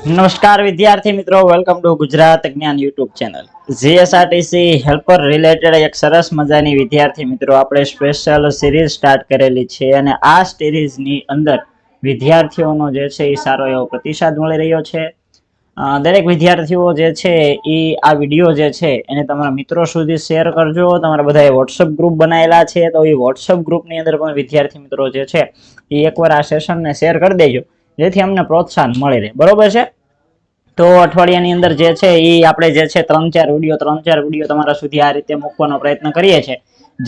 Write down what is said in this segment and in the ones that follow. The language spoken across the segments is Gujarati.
નમસ્કાર વિદ્યાર્થી મિત્રો, વેલકમ ટુ ગુજરાત જ્ઞાન YouTube channel. GSRTC helper related એક સરસ મજાની વિદ્યાર્થી મિત્રો આપણે સ્પેશિયલ સિરીઝ સ્ટાર્ટ કરેલી છે અને આ સિરીઝની અંદર વિદ્યાર્થીઓનો જે છે એ સારો એવો પ્રતિસાદ મળી રહ્યો છે. દરેક વિદ્યાર્થીઓ જે છે એ આ વિડીયો જે છે એને તમારા મિત્રો સુધી શેર કરજો. તમારા બધાએ વોટ્સઅપ ગ્રુપ બનાવેલા છે તો એ વોટ્સઅપ ગ્રુપની અંદર પણ વિદ્યાર્થી મિત્રો જે છે એ એકવાર આ સેશનને શેર કરી દેજો, જેથી અમને પ્રોત્સાહન મળી રહે. બરોબર છે? તો અઠવાડિયાની અંદર જે છે એ આપણે જે છે ત્રણ ચાર વિડીયો તમારા સુધી આ રીતે મૂકવાનો પ્રયત્ન કરીએ છીએ,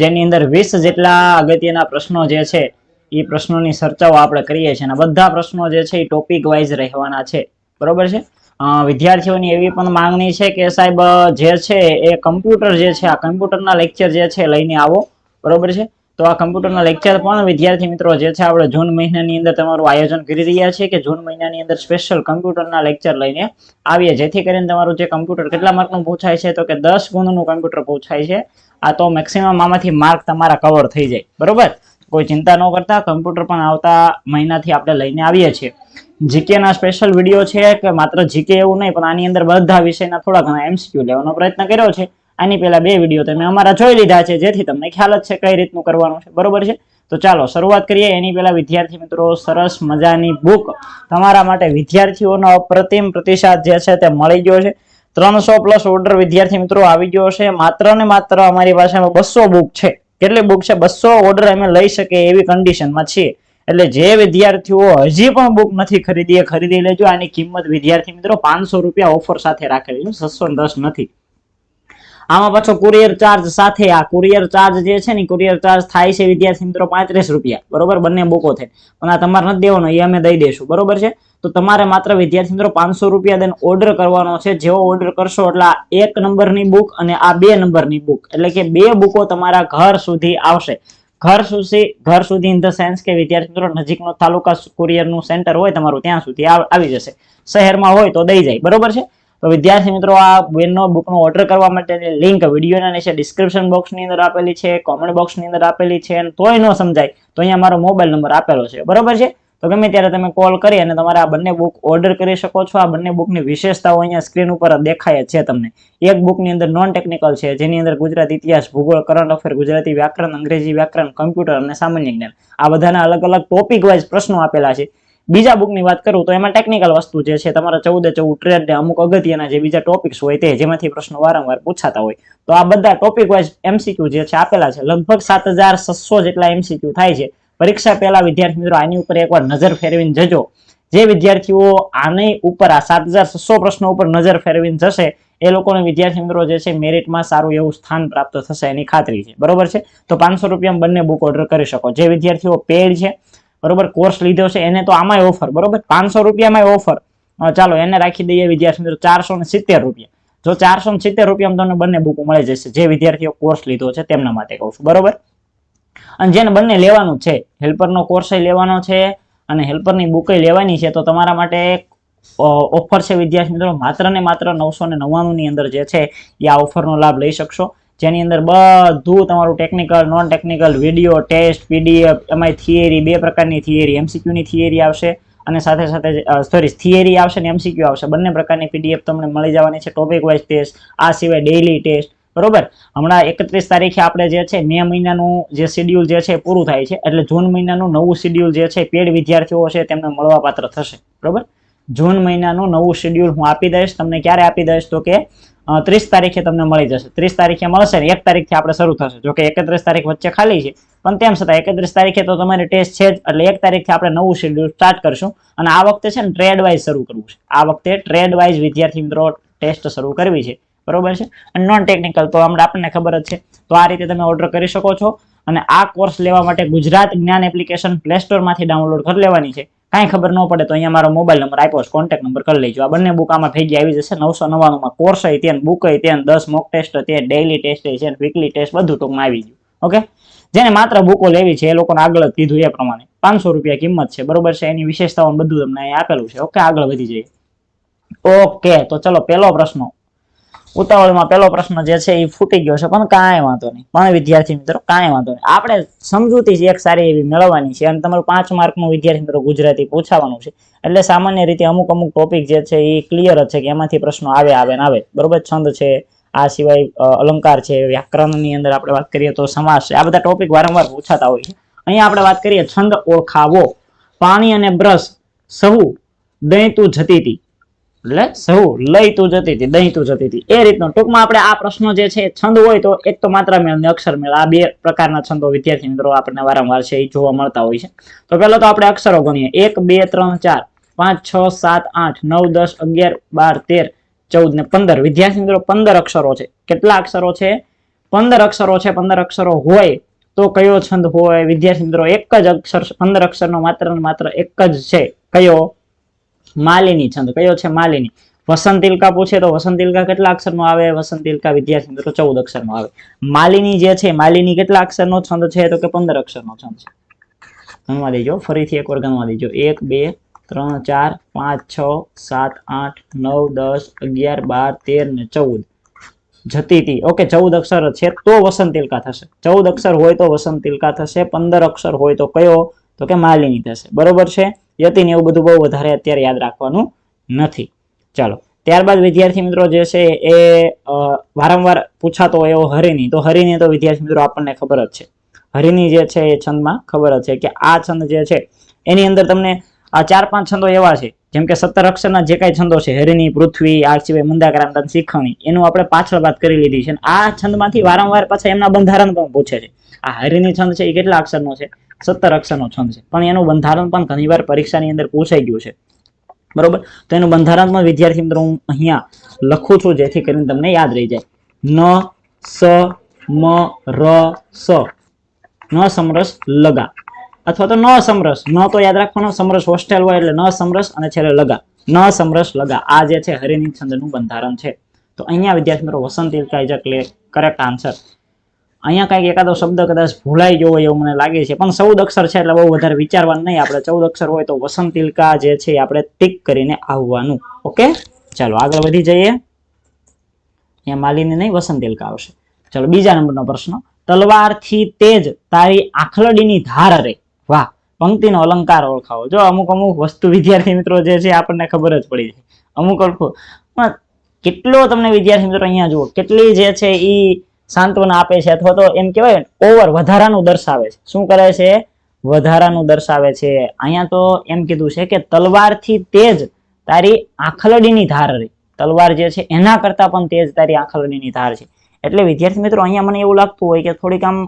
જેની અંદર 20 જેટલા અગત્યના પ્રશ્નો જે છે એ પ્રશ્નોની ચર્ચાઓ આપણે કરીએ છીએ અને બધા પ્રશ્નો જે છે એ ટોપિક વાઇઝ રહેવાના છે. બરોબર છે? વિદ્યાર્થીઓની એવી પણ માંગણી છે કે સાહેબ જે છે એ કમ્પ્યુટર જે છે આ કમ્પ્યુટરના લેક્ચર જે છે લઈને આવો. બરોબર છે? તો આ કમ્પ્યુટરના લેક્ચર પણ વિદ્યાર્થી મિત્રો જે છે આપણે જૂન મહિનાની અંદર તમારું આયોજન કરી રહ્યા છીએ કે જૂન મહિનાની અંદર સ્પેશિયલ કમ્પ્યુટરના લેક્ચર લઈને આવીએ, જેથી કરીને તમારું જે કમ્પ્યુટર કેટલા માર્કનું પૂછાય છે તો કે 10 ગુણનું કમ્પ્યુટર પૂછાય છે. આ તો મેક્સિમમ આમાંથી માર્ક તમારા કવર થઈ જાય. બરોબર? કોઈ ચિંતા ન કરતા, કમ્પ્યુટર પણ આવતા મહિનાથી આપણે લઈને આવીએ છીએ. જીકે ના સ્પેશિયલ વિડીયો છે કે માત્ર જીકે એવું નહીં, પણ આની અંદર બધા વિષયના થોડા ઘણા એમસીક્યુ લેવાનો પ્રયત્ન કર્યો છે. આની પહેલા 2 વિડીયો તમે અમારા જોઈ લીધા છે, જેથી તમને ખ્યાલ જ છે કઈ રીતનું કરવાનું છે. બરોબર છે? તો ચાલો શરૂઆત કરીએ. એની પહેલા વિદ્યાર્થી મિત્રો સરસ મજાની બુક તમારા માટે વિદ્યાર્થીઓનો અપ્રતિમ પ્રતિસાદ જે છે તે મળી ગયો છે. 300+ ઓર્ડર વિદ્યાર્થી મિત્રો આવી ગયો છે. માત્ર ને માત્ર અમારી પાસે 200 બુક છે. કેટલી બુક છે? 200 ઓર્ડર અમે લઈ શકીએ એવી કન્ડિશનમાં છીએ. એટલે જે વિદ્યાર્થીઓ હજી પણ બુક નથી ખરીદી લેજો. આની કિંમત વિદ્યાર્થી મિત્રો 500 રૂપિયા ઓફર સાથે રાખેલી છે, 610 નથી. આમાં પાછો કુરિયર ચાર્જ સાથે, આ કુરિયર ચાર્જ જે છે ને કુરિયર ચાર્જ થાય છે વિદ્યાર્થી મિત્રો 35 રૂપિયા. બરોબર? બંને બુકો થાય, પણ આ તમારે નથી દેવાનો, એ અમે દઈ દઈશું. બરોબર છે? તો તમારે માત્ર વિદ્યાર્થી મિત્રો 500 રૂપિયા દઈને ઓર્ડર કરવાનો છે. જેવો ઓર્ડર કરશો એટલે આ 1 નંબરની બુક અને આ 2 નંબરની બુક, એટલે કે 2 બુકો તમારા ઘર સુધી આવશે. ઘર સુધી ઇન ધ સેન્સ કે વિદ્યાર્થી મિત્રો નજીકનો તાલુકા કુરિયરનું સેન્ટર હોય તમારું ત્યાં સુધી આવી જશે. શહેરમાં હોય તો દઈ જાય. બરોબર છે? તો વિદ્યાર્થી મિત્રો આ બેનનો બુકનો ઓર્ડર કરવા માટેની લિંક વિડીયોના નીચે ડિસ્ક્રિપ્શન બોક્સની અંદર આપેલી છે, કોમેન્ટ બોક્સની અંદર આપેલી છે. અને તોય ન સમજાય તો અહીંયા મારો મોબાઈલ નંબર આપેલો છે. બરોબર છે? તો ગમે ત્યારે તમે કોલ કરી અને તમારે આ બંને બુક ઓર્ડર કરી શકો છો. આ બંને બુકની વિશેષતાઓ અહીંયા સ્ક્રીન ઉપર દેખાય છે તમને. એક બુકની અંદર નોન ટેકનિકલ છે, જેની અંદર ગુજરાત ઇતિહાસ, ભૂગોળ, કરંટ અફેર, ગુજરાતી વ્યાકરણ, અંગ્રેજી વ્યાકરણ, કમ્પ્યુટર અને સામાન્ય જ્ઞાન, આ બધાના અલગ અલગ ટોપિક વાઇઝ પ્રશ્નો આપેલા છે. બીજા બુકની વાત કરું તો એમાં ટેકનિકલ વસ્તુ જે છે તમારા 14 ટ્રેડ ને અમુક અગત્યના જે બીજા ટોપિક્સ હોય તે, જેમાંથી પ્રશ્નો વારંવાર પૂછાતા હોય. તો આ બધા ટોપિક વાઇઝ એમસીક્યુ જે છે આપેલા છે. લગભગ 7600 જેટલા એમસીક્યુ થાય છે. પરીક્ષા પહેલા વિદ્યાર્થી મિત્રો આની ઉપર એકવાર નજર ફેરવીને જજો. જે વિદ્યાર્થીઓ આની ઉપર આ 7600 પ્રશ્નો ઉપર નજર ફેરવીને જશે એ લોકોને વિદ્યાર્થી મિત્રો જે છે મેરિટમાં સારું એવું સ્થાન પ્રાપ્ત થશે એની ખાતરી છે. બરોબર છે? તો 500 રૂપિયામાં બંને બુક ઓર્ડર કરી શકો. જે વિદ્યાર્થીઓ પેડ છે, બરોબર, કોર્સ લીધો છે, એને તો આમાંય ઓફર. બરોબર? 500 રૂપિયામાં ઓફર. ચાલો એને રાખી દઈએ વિદ્યાર્થી મિત્રો 470 રૂપિયા. જો 470 રૂપિયામાં તમને બંને બુકો મળી જશે, જે વિદ્યાર્થીઓ કોર્સ લીધો છે તેમના માટે કહું છું. બરોબર? અને જેને બંને લેવાનું છે, હેલ્પરનો કોર્સ લેવાનો છે અને હેલ્પરની બુક લેવાની છે, તો તમારા માટે ઓફર છે વિદ્યાર્થી મિત્રો. માત્ર ને માત્ર 999 ની અંદર જે છે એ આ ઓફરનો લાભ લઈ શકશો. જેની અંદર બધું તમારું technical, non technical, video, test, PDF, એમાં થિયરી, 2 પ્રકારની થિયરી, એમસીક્યુ ની થિયરી આવશે અને સાથે સાથે થિયરી આવશે ને એમસીક્યુ આવશે. બંને પ્રકારની પીડીએફ તમને મળી જવાની છે, ટોપિક વાઇઝ ટેસ્ટ, આ સિવાય ડેઇલી ટેસ્ટ. બરોબર? હમણાં 31 તારીખે આપણે જે છે મે મહિનાનું જે શેડ્યુલ જે છે પૂરું થાય છે, એટલે જૂન મહિનાનું નવું શેડ્યુલ જે છે પેડ વિદ્યાર્થીઓ છે તેમને મળવા પાત્ર થશે. બરોબર? જૂન મહિનાનું નવું શેડ્યુલ હું આપી દઈશ તમને. ક્યારે આપી દઈશ તો કે 30 તારીખે તમને મળી જશે. 30 તારીખે મળશે ને 1 તારીખથી આપણે શરૂ થશે. જો કે 31 તારીખ વચ્ચે ખાલી છે, પણ તેમ છતાં 31 તારીખે તો તમારી ટેસ્ટ છે જ, એટલે 1 તારીખથી આપણે નવું શેડ્યુલ સ્ટાર્ટ કરશું. અને આ વખતે છે ને ટ્રેડ વાઇઝ શરૂ કરવું છે. આ વખતે ટ્રેડ વાઇઝ વિદ્યાર્થી મિત્રો ટેસ્ટ શરૂ કરવી છે. બરોબર છે? અને નોન ટેકનિકલ તો આપણને ખબર જ છે. તો આ રીતે તમે ઓર્ડર કરી શકો છો. અને આ કોર્સ લેવા માટે ગુજરાત જ્ઞાન એપ્લિકેશન પ્લે સ્ટોર માંથી ડાઉનલોડ કરી લેવાની છે. કાંઈ ખબર ન પડે તો અહીંયા મારો મોબાઈલ નંબર આપ્યો છે, કોન્ટેક્ટ નંબર કરી લેજો. આ બંને બુક આમાં ભેગી આવી જશે. 999 માં કોર્સ હોય ત્યાં, બુક હોય ત્યાં, 10 મોક ટેસ્ટ ત્યાં, ડેઇલી ટેસ્ટ છે, વીકલી ટેસ્ટ બધું ટૂંકમાં આવી ગયું. ઓકે? જેને માત્ર બુકો લેવી છે એ લોકોને આગળ જ કીધું એ પ્રમાણે 500 રૂપિયા કિંમત છે. બરોબર છે? એની વિશેષતાઓ બધું તમને અહીંયા આપેલું છે. ઓકે? આગળ વધી જઈએ. ઓકે, તો ચલો પહેલો પ્રશ્ન. ઉતાવળમાં પેલો પ્રશ્ન જે છે એ ફૂટી ગયો છે, પણ કાંઈ વાંધો નહીં. પણ વિદ્યાર્થી મિત્રો કાંઈ વાંધો નહીં, આપણે સમજૂતી એક સારી એવી મેળવવાની છે અને તમારું 5 માર્કનું વિદ્યાર્થી મિત્રો ગુજરાતી પૂછાવાનું છે. એટલે સામાન્ય રીતે અમુક ટોપિક જે છે એ ક્લિયર જ છે કે એમાંથી પ્રશ્નો આવે ને આવે. બરોબર, છંદ છે, આ સિવાય અલંકાર છે, વ્યાકરણની અંદર આપણે વાત કરીએ તો સમાસ છે, આ બધા ટોપિક વારંવાર પૂછાતા હોય છે. અહીંયા આપણે વાત કરીએ છંદ ઓળખાવો. પાણી અને બ્રશ સહુ દહીં તું જતી હતી, એટલે સહુ લઈ તું જતી હતી, દહીં તું જતી હતી, એ રીતનો ટૂંકમાં આપણે આ પ્રશ્નો જે છે છંદ હોય તો એક તો માત્રા મેળ ને અક્ષર મેળ, આ બે પ્રકારના છંદો વિદ્યાર્થી મિત્રો આપણને વારંવાર છે એ જોવા મળતા હોય છે. તો પહેલા તો આપણે અક્ષરો ગણીએ. 1 2 3 4 5 6 7 8 9 10 11 12 13 14 ને 15. વિદ્યાર્થી મિત્રો 15 અક્ષરો છે. કેટલા અક્ષરો છે? 15 અક્ષરો છે. 15 અક્ષરો હોય તો કયો છંદ હોય? વિદ્યાર્થી મિત્રો એક જ અક્ષર, 15 અક્ષરનો માત્ર એક જ છે. કયો? માલિની છંદ. કયો છે? માલિની. વસંતિલકા પૂછે તો વસંતિલકા કેટલા અક્ષરનો આવે? વસંતિલકા વિદ્યાર્થી મિત્રો 14 અક્ષરનો આવે. માલિની જે છે, માલિની કેટલા અક્ષરનો છંદ છે? તો કે 15 અક્ષરનો છંદ છે. ગણવા દેજો, ફરીથી એકવાર ગણવા દેજો. 1 2 3 4 5 6 7 8 9 10 11 12 13 ને 14. જતીતી. ઓકે, 14 અક્ષર છે તો વસંતિલકા થશે. 14 અક્ષર હોય તો વસંતિલકા થશે. 15 અક્ષર હોય તો કયો? તો કે માલિની થશે. બરોબર છે. યતિ ને એવું બધું બહુ વધારે અત્યારે યાદ રાખવાનું નથી. ચાલો, ત્યારબાદ વિદ્યાર્થી મિત્રો જે છે એ વારંવાર પૂછાતો એવો હરિની. તો હરિની તો વિદ્યાર્થી મિત્રો આપણને ખબર જ છે. હરિની જે છે એ છંદમાં ખબર જ છે કે આ છંદ જે છે એની અંદર તમને આ 4-5 છંદો એવા છે, જેમ કે 17 અક્ષરના જે કઈ છંદો છે, હરિની, પૃથ્વી, આ સિવાય મંદાક્રાંતા, શિખણી, એનું આપણે પાછળ વાત કરી લીધી છે. આ છંદમાંથી વારંવાર પાછા એમના બંધારણ પણ પૂછે છે. આ હરિની છંદ છે એ કેટલા અક્ષરનો છે? 17 અક્ષરનો છંદ છે, પણ એનું બંધારણ પણ ઘણીવાર પરીક્ષાની અંદર પૂછાઈ ગયું છે. બરોબર, તો એનું બંધારણ પણ વિદ્યાર્થી મિત્રો હું અહીંયા લખું છું જેથી કરીને તમને યાદ રહી જાય. ન સ મ ર સ, ન સમરસ લગા, અથવા તો ન સમરસ. ન તો યાદ રાખવાનો, સમરસ હોસ્ટેલ હોય એટલે ન સમરસ અને છેલ્લે લગા. ન સમરસ લગા, આ જે છે હરિની છંદનું બંધારણ છે. તો અહીંયા વિદ્યાર્થી મિત્રો વસંતિલકા ઇઝ કરેક્ટ આન્સર. અહીંયા કઈક એકાદો શબ્દ કદાચ ભૂલાઈ ગયો હોય એવું મને લાગે છે, પણ 14 અક્ષર છે એટલે બહુ વધારે વિચારવાનું નહીં. આપણે 14 અક્ષર હોય તો વસંતિલકા જે છે આપણે ટીક કરીને આવવાનું. ઓકે, ચાલો આગળ વધી જઈએ. અહીંયા માલિની નહીં, વસંતિલકા આવશે. ચાલો, બીજા નંબરનો પ્રશ્ન. તલવારથી તેજ તારી આખલડીની ધાર રે. વાહ, પંક્તિનો અલંકાર ઓળખાવો. જો અમુક વસ્તુ વિદ્યાર્થી મિત્રો જે છે આપણને ખબર જ પડી જાય. અમુક કેટલો તમને વિદ્યાર્થી મિત્રો અહીંયા જુઓ કેટલી જે છે ઈ સાંત્વના આપે છે, અથવા તો એમ કહેવાય ઓવર વધારાનું દર્શાવે છે. શું કરે છે? વધારાનું દર્શાવે છે. અહીંયા તો એમ કીધું છે કે તલવારથી તેજ તારી આંખલડીની ધાર રે. તલવાર જે છે એના કરતા પણ તેજ તારી આંખલડીની ધાર છે. એટલે વિદ્યાર્થી મિત્રો અહીંયા મને એવું લાગતું હોય કે થોડીક આમ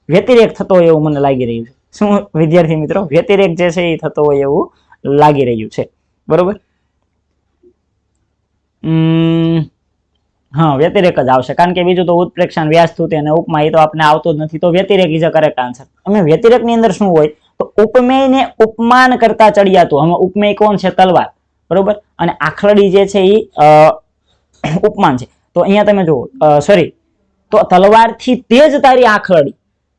વ્યતિરેક થતો હોય એવું મને લાગી રહ્યું છે. શું વિદ્યાર્થી મિત્રો? વ્યતિરેક જે છે એ થતો હોય એવું લાગી રહ્યું છે. બરોબર, હા, વ્યતિરેક જ આવશે, કારણ કે બીજું તો ઉત્પ્રેક્ષા, વ્યાસસ્તુતિ અને ઉપમા એ તો આપણે આવતો જ નથી. તો વ્યતિરેક ઇઝ અ કરેક્ટ આન્સર. અને વ્યતિરેક ની અંદર શું હોય? તો ઉપમેય ને ઉપમાન કરતા ચડિયાતું. હવે ઉપમેય કોણ છે? તલવાર. બરોબર, અને આખલડી જે છે એ ઉપમાન છે. તો અહીંયા તમે જુઓ, સોરી, તો તલવારથી તેજ તારી આખલડી,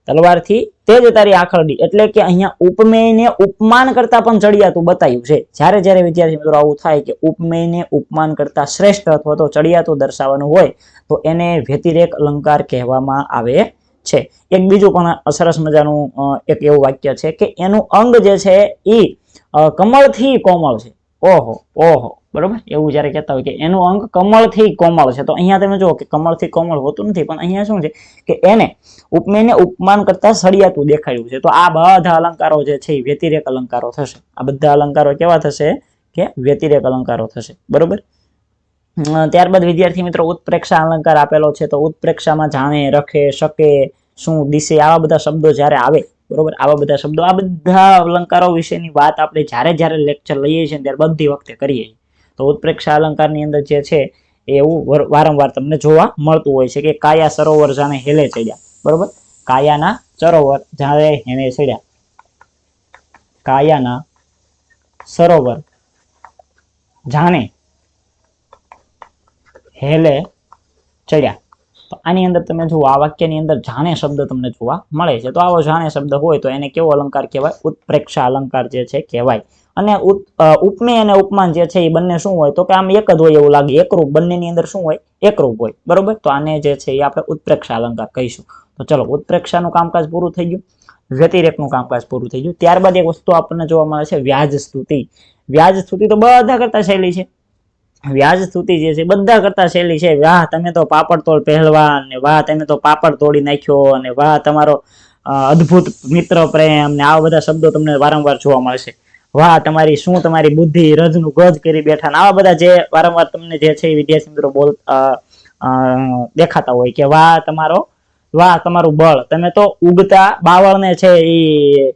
તલવારથી તેજ તારી આખલડી, એટલે કે અહીંયા ઉપમેયને ઉપમાન કરતા પણ ચડિયાતું બતાવ્યું છે. જ્યારે જ્યારે વિદ્યાર્થી મિત્રો આવું થાય કે ઉપમેયને ઉપમાન કરતા શ્રેષ્ઠ અથવા તો ચડિયાતું દર્શાવવાનું હોય તો એને વ્યતિરેક અલંકાર કહેવામાં આવે છે. એક બીજું પણ સરસ મજાનું એક એવું વાક્ય છે કે એનું અંગ જે છે એ કમળથી કોમળ છે. ઓહો ઓહો, બરોબર, એવું જયારે કહેતા હોય કે એનું અંગ કમળથી કોમળ છે, તો અહીંયા તમે જુઓ કે કમળથી કોમળ હોતું નથી, પણ અહીંયા શું છે કે એને ઉપમેયને ઉપમાન કરતા સળિયાતું દેખાયું છે. તો આ બધા અલંકારો જે છે એ વ્યતિરેક અલંકારો થશે. આ બધા અલંકારો કેવા થશે? કે વ્યતિરેક અલંકારો થશે. બરોબર, ત્યારબાદ વિદ્યાર્થી મિત્રો ઉત્પ્રેક્ષા અલંકાર આપેલો છે. તો ઉત્પ્રેક્ષામાં જાણે, રખે, શકે, શું, દિશે, આવા બધા શબ્દો જ્યારે આવે, બરોબર, આવા બધા શબ્દો, આ બધા અલંકારો વિશેની વાત આપણે જ્યારે જ્યારે લેક્ચર લઈએ છીએ ત્યારે બધી વખતે કરીએ છીએ. તો ઉત્પ્રેક્ષા અલંકારની અંદર જે છે એવું વારંવાર તમને જોવા મળતું હોય છે કે કાયા સરોવર જાણે હેલે ચડ્યા. બરોબર, કાયાના સરોવર જાણે હેને ચડ્યા. કાયાના સરોવર જાણે હેલે ચડ્યા. તો આની અંદર તમે જુઓ, આ વાક્યની અંદર જાણે શબ્દ તમને જોવા મળે છે. તો આવો જાણે શબ્દ હોય તો એને કેવો અલંકાર કહેવાય? ઉત્પ્રેક્ષા અલંકાર જે છે કહેવાય. અને ઉપમેય અને ઉપમાન જે છે એ બંને શું હોય તો કે આમ એક જ હોય એવું લાગે, એકરૂપ, બંનેની અંદર શું હોય એકરૂપ હોય, બરોબર. તો આને જે છે એ આપણે ઉત્પ્રેક્ષા અલંકાર કહીશું. તો ચલો, ઉત્પ્રેક્ષાનું કામકાજ પૂરું થઈ ગયું, વ્યતિરેકનું કામકાજ પૂરું થઈ ગયું. ત્યારબાદ એક વસ્તુ આપણને જોવા મળે છે વ્યાજ સ્તુતિ. વ્યાજ સ્તુતિ તો બધા કરતા સહેલી છે. વ્યાજ સ્તુતિ જે છે બધા કરતા સહેલી છે. વાહ તમે તો પાપડ તોડ પહેલવાન, ને વાહ તમે તો પાપડ તોડી નાખ્યો, અને વાહ તમારો અદ્ભુત મિત્ર પ્રેમ, ને આવા બધા શબ્દો તમને વારંવાર જોવા મળશે. વાહ તમારી શું તમારી બુદ્ધિ રજનું ગજ કરી બેઠા, આવા બધા જે વારંવાર તમને જે છે વિદ્યાર્થી મિત્રો દેખાતા હોય કે વાહ તમારું બળ, તમે તો ઉગતા બાવળને છે એ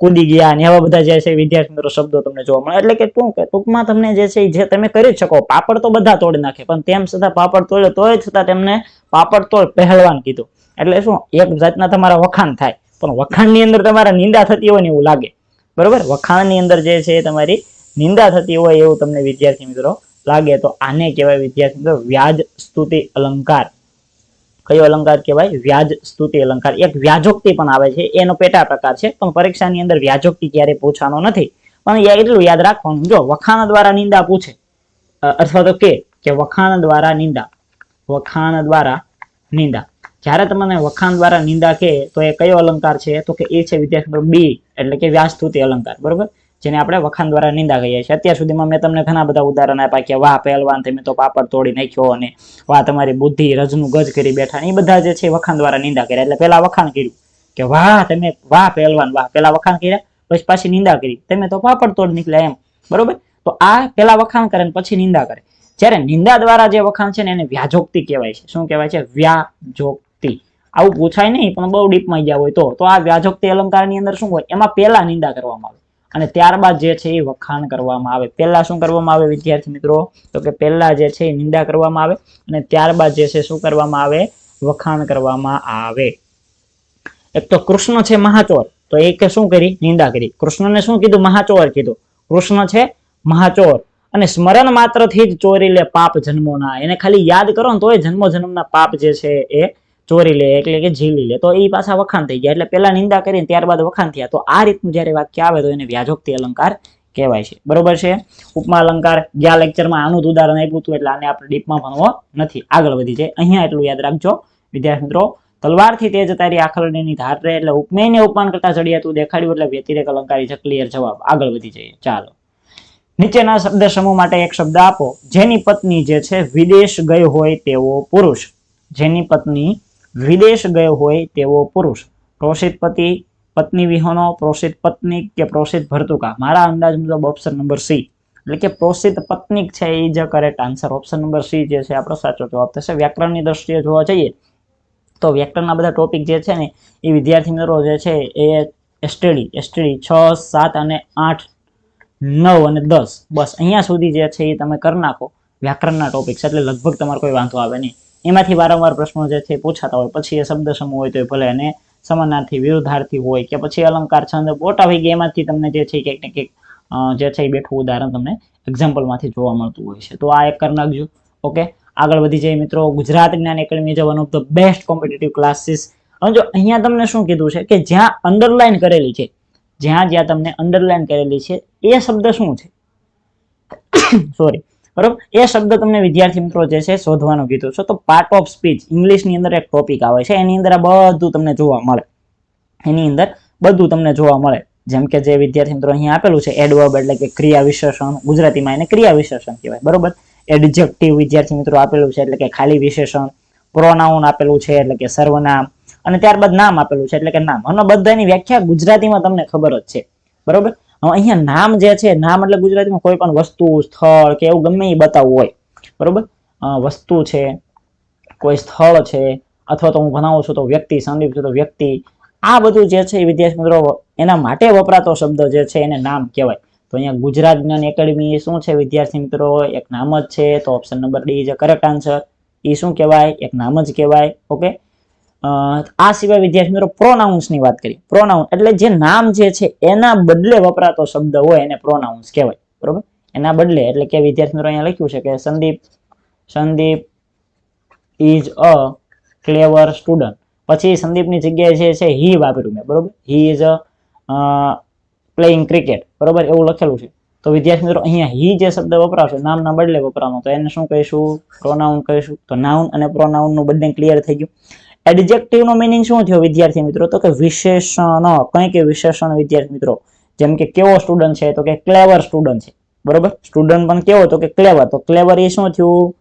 કૂદી ગયા, ને એવા બધા જે છે વિદ્યાર્થી મિત્રો શબ્દો તમને જોવા મળે. એટલે કે શું કે ટૂંકમાં તમને જે છે જે તમે કરી શકો. પાપડ તો બધા તોડી નાખે, પણ તેમ છતાં પાપડ તોડે તોય છતાં તેમને પાપડ તોડ પહેલવાન કીધું. એટલે શું, એક જાતના તમારા વખાણ થાય, પણ વખાણની અંદર તમારા નિંદા થતી હોય ને એવું લાગે, બરોબર. વખાણની અંદર જે છે તમારી નિંદા થતી હોય એવું તમને વિદ્યાર્થી મિત્રો લાગે. તો આને કહેવાય વિદ્યાર્થી મિત્રો વ્યાજ સ્તુતિ અલંકાર. કયો અલંકાર કહેવાય? વ્યાજ સ્તુતિ અલંકાર. એક વ્યાજોક્તિ પણ આવે છે, એનો પેટા પ્રકાર છે, પણ પરીક્ષાની અંદર વ્યાજોક્તિ ક્યારે પૂછવાનો નથી. પણ એટલું યાદ રાખવાનું, જો વખાણ દ્વારા નિંદા પૂછે અથવા તો કે વખાણ દ્વારા નિંદા, વખાણ દ્વારા નિંદા, જ્યારે તમને વખાણ દ્વારા નિંદા કે તો એ કયો અલંકાર છે તો કે એ છે વિદ્યાર્થી મિત્રો બી, એટલે કે વ્યાજ સ્તુતિ અલંકાર, બરોબર, જેને આપણે વખાણ દ્વારા નિંદા કહીએ છીએ. અત્યાર સુધીમાં મેં તમને ઘણા બધા ઉદાહરણ આપ્યા કે વાહ પહેલવાન તમે તો પાપડ તોડી નાખ્યો, અને વાહ તમારી બુદ્ધિ રજનું ગજ કરી બેઠા, એ બધા જે છે વખાણ દ્વારા નિંદા કર્યા. એટલે પેલા વખાણ કર્યું કે વાહ તમે વાહ પહેલવાન, વાહ, પેલા વખાણ કર્યા, પછી પાછી નિંદા કરી તમે તો પાપડ તોડ નીકળ્યા, એમ, બરોબર. તો આ પેલા વખાણ કરે પછી નિંદા કરે. જ્યારે નિંદા દ્વારા જે વખાણ છે ને એને વ્યાજોક્તિ કહેવાય છે. શું કહેવાય છે? વ્યાજોક્તિ. આવું પૂછાય નહીં, પણ બહુ ડીપમાં ગયા હોય તો આ વ્યાજોક્તિ અલંકારની અંદર શું હોય, એમાં પેલા નિંદા કરવામાં આવે અને ત્યારબાદ જે છે એ વખાણ કરવામાં આવે. પહેલા શું કરવામાં આવે વિદ્યાર્થી મિત્રો? તો કે પહેલા જે છે એ નિંદા કરવામાં આવે અને ત્યારબાદ જે છે શું કરવામાં આવે? વખાણ કરવામાં આવે. એક તો કૃષ્ણ છે મહાચોર, તો એ કે શું કરી? નિંદા કરી. કૃષ્ણને શું કીધું? મહાચોર કીધું. કૃષ્ણ છે મહાચોર, અને સ્મરણ માત્રથી જ ચોરી લે પાપ જન્મો ના. એને ખાલી યાદ કરો ને તોય જન્મો જન્મના પાપ જે છે એ ચોરી લે, એટલે કે ઝીલી લે. તો એ પાછા વખાણ થઈ ગયા. એટલે પેલા નિંદા કરીને ત્યારબાદ વખાણ થયા. તો આ રીતનું જયારે વાક્ય આવે તો એને વ્યાજોક્તિ અલંકાર કહેવાય છે, બરોબર છે. ઉપમા અલંકાર ગયા લેક્ચરમાં આનું જ ઉદાહરણ આપ્યું હતું, એટલે આને આપણે ડીપમાં ભણવો નથી, આગળ વધી જાય. અહીંયા એટલું યાદ રાખજો વિદ્યાર્થી મિત્રો, તલવારથી તેજ તારી આખરડીની ધાર રે, એટલે ઉપમેયને ઉપમાન કરતા ચડિયાતું દેખાડ્યું, એટલે વ્યતિરેક અલંકારી છે. ક્લિયર જવાબ. આગળ વધી જઈએ. ચાલો, નીચેના શબ્દ સમૂહ માટે એક શબ્દ આપો. જેની પત્ની જે છે વિદેશ ગયો હોય તેવો પુરુષ. જેની પત્ની વિદેશ ગયો હોય તેવો પુરુષ. પ્રોષિત પતિ, પત્ની વિહોણો, પ્રોષિત પત્ની કે પ્રોષિત ભર્તુકા. મારા અંદાજ મુજબ ઓપ્શન નંબર સી, એટલે કે પ્રોષિત પત્નીક છે એ જ correct answer. Option number C જે છે આપણો સાચો જવાબ થશે. વ્યાકરણની દ્રષ્ટિએ જોવા જઈએ તો વ્યાકરણના બધા ટોપિક જે છે ને એ વિદ્યાર્થી મિત્રો જે છે એ એસટીડી 6, 7 અને 8, 9 અને 10, બસ અહીંયા સુધી જે છે એ તમે કરી નાખો વ્યાકરણના ટોપિક્સ, એટલે લગભગ તમારે કોઈ વાંધો આવે નહીં. એમાંથી વારંવાર પ્રશ્નો જે છે પૂછાતા હોય. પછી એ શબ્દ સમૂહ હોય તો ભલે, અને સમાનાર્થી, વિરુદ્ધાર્થી હોય કે પછી અલંકાર, છંદ, મોટા ભાગે એમાંથી તમને જે છે કંઈક ને કંઈક જે છે એ બેઠું ઉદાહરણ તમને એક્ઝામ્પલમાંથી જોવા મળતું હોય છે. તો આ એક કરી નાખજો. ઓકે, આગળ વધી જાય મિત્રો. ગુજરાત જ્ઞાન academy is one of the best competitive classes. હવે જો અહીંયા તમને શું કીધું છે કે જ્યાં અંડરલાઈન કરેલી છે, જ્યાં તમને અંડરલાઈન કરેલી છે એ શબ્દ શું છે? સોરી, બરોબર, એ શબ્દ તમને વિદ્યાર્થી મિત્રો જે છે શોધવાનું કીધું છે. તો પાર્ટ ઓફ સ્પીચ ઇંગ્લિશની અંદર એક ટોપિક આવે છે, એની અંદર આ બધું તમને જોવા મળે. એની અંદર બધું તમને જોવા મળે. જેમ કે જે વિદ્યાર્થી મિત્રો અહીંયા આપેલું છે એડવર્બ, એટલે કે ક્રિયા વિશેષણ, ગુજરાતીમાં એને ક્રિયા વિશેષણ કહેવાય, બરોબર. એડજેક્ટિવ વિદ્યાર્થી મિત્રો આપેલું છે, એટલે કે ખાલી વિશેષણ. પ્રોનાઉન આપેલું છે, એટલે કે સર્વનામ. અને ત્યારબાદ નામ આપેલું છે, એટલે કે નામ. અને બધાની વ્યાખ્યા ગુજરાતીમાં તમને ખબર જ છે, બરોબર. હવે અહીંયા નામ જે છે, નામ એટલે ગુજરાતીમાં કોઈ પણ વસ્તુ, સ્થળ કે એવું ગમે એ બતાવવું હોય, બરોબર. વસ્તુ છે, કોઈ સ્થળ છે, અથવા તો હું ભણાવું છું તો વ્યક્તિ, સંદીપ છે તો વ્યક્તિ. આ બધું જે છે વિદ્યાર્થી મિત્રો એના માટે વપરાતો શબ્દ જે છે એને નામ કહેવાય. તો અહીંયા ગુજરાત જ્ઞાન એકેડમી શું છે વિદ્યાર્થી મિત્રો? એક નામ જ છે. તો option number D is correct answer. એ શું કહેવાય? એક નામ જ કહેવાય. ઓકે, આ સિવાય વિદ્યાર્થી મિત્રો પ્રોનાઉન્સ ની વાત કરીએ. પ્રોનાઉન એટલે જે નામ જે છે એના બદલે વપરાતો શબ્દ હોય એને પ્રોનાઉન્સ કહેવાય, બરોબર. એના બદલે, એટલે કે વિદ્યાર્થી મિત્રો અહીંયા લખ્યું છે કે Sandeep is a clever student. પછી સંદીપની જગ્યાએ જે છે હી વાપર્યું મેં, બરોબર. હી ઇઝ પ્લેઇંગ ક્રિકેટ, બરોબર, એવું લખેલું છે. તો વિદ્યાર્થી મિત્રો અહીંયા હી જે શબ્દ વપરાશે નામના બદલે વપરાવાનો, તો એને શું કહીશું? પ્રોનાઉન કહીશું. તો નાઉન અને પ્રોનાઉન નું બંને ક્લિયર થઈ ગયું. એડજેક્ટિવ નો મીનિંગ શું થયો વિદ્યાર્થી મિત્રો? તો કે વિશેષણ. કઈ કે વિશેષણ વિદ્યાર્થી મિત્રો? જેમ કે કેવો સ્ટુડન્ટ છે? તો કે ક્લેવર સ્ટુડન્ટ છે, બરોબર. સ્ટુડન્ટ પણ કેવો? તો કે ક્લેવર. તો ક્લેવર એ શું થયું?